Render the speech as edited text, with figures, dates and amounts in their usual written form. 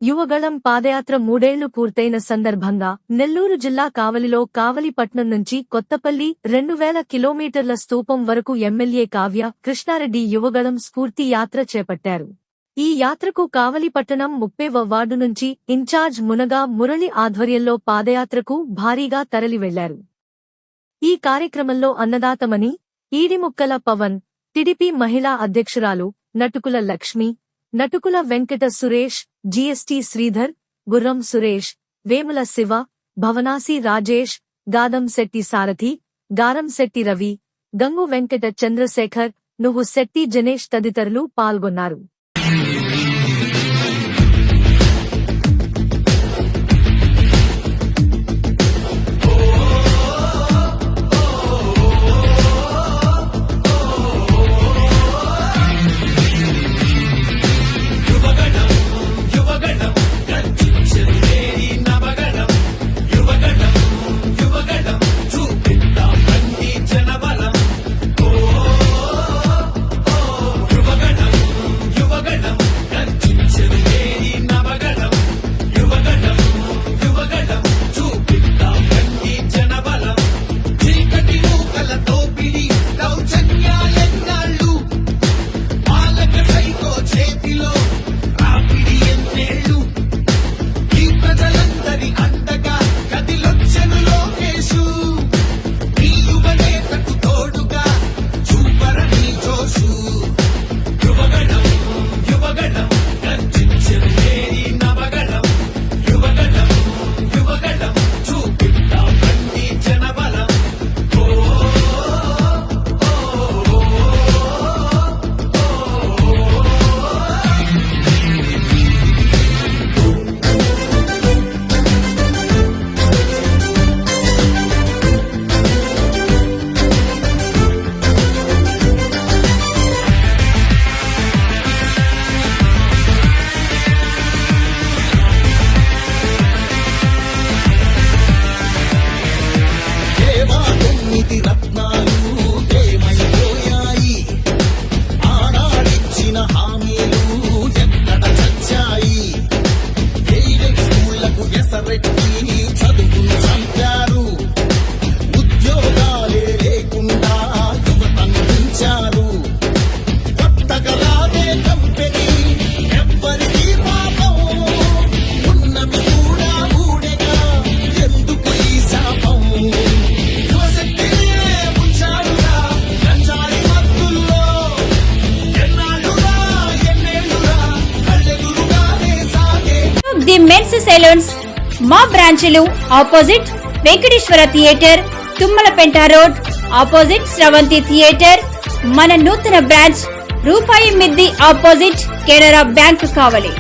యువగళం పాదయాత్ర 3 ఏళ్లు పూర్తయిన సందర్భంగా నెల్లూరు జిల్లా కావలిలో కావలిపట్నం నుంచి కొత్తపల్లి 2000 కిలోమీటర్ల స్తూపం వరకు ఎమ్మెల్యే కావ్య కృష్ణారెడ్డి యువగళం స్ఫూర్తి యాత్ర చేపట్టారు. ఈ యాత్రకు కావలిపట్టణం 30వ వార్డు నుంచి ఇన్ఛార్జ్ మునగా మురళి ఆధ్వర్యంలో పాదయాత్రకు భారీగా తరలి వెళ్లారు. ఈ కార్యక్రమంలో అన్నదాతమణి, ఈడిముక్కల పవన్, టీడీపీ మహిళా అధ్యక్షురాలు నటుకుల లక్ష్మి, నటుకుల వెంకట సురేష్, జీఎస్టీ శ్రీధర్, గుర్రం సురేష్, వేముల శివ, భవనాసి రాజేష్, గాదం శెట్టి సారథి, గారం శెట్టి రవి, గంగు వెంకట చంద్రశేఖర్, నువ్వు శెట్టి జనేష్ తదితరులు పాల్గొన్నారు. ది మెన్స్ సెలూన్స్ మా బ్రాంచ్లు opposite Venkateswara theatre, Tummalapenta road, opposite Sravanthi theatre. మన నూతన బ్రాంచ్ రూపాయి మిద్ది ఆపోజిట్ కెనరా బ్యాంక్ కావలి.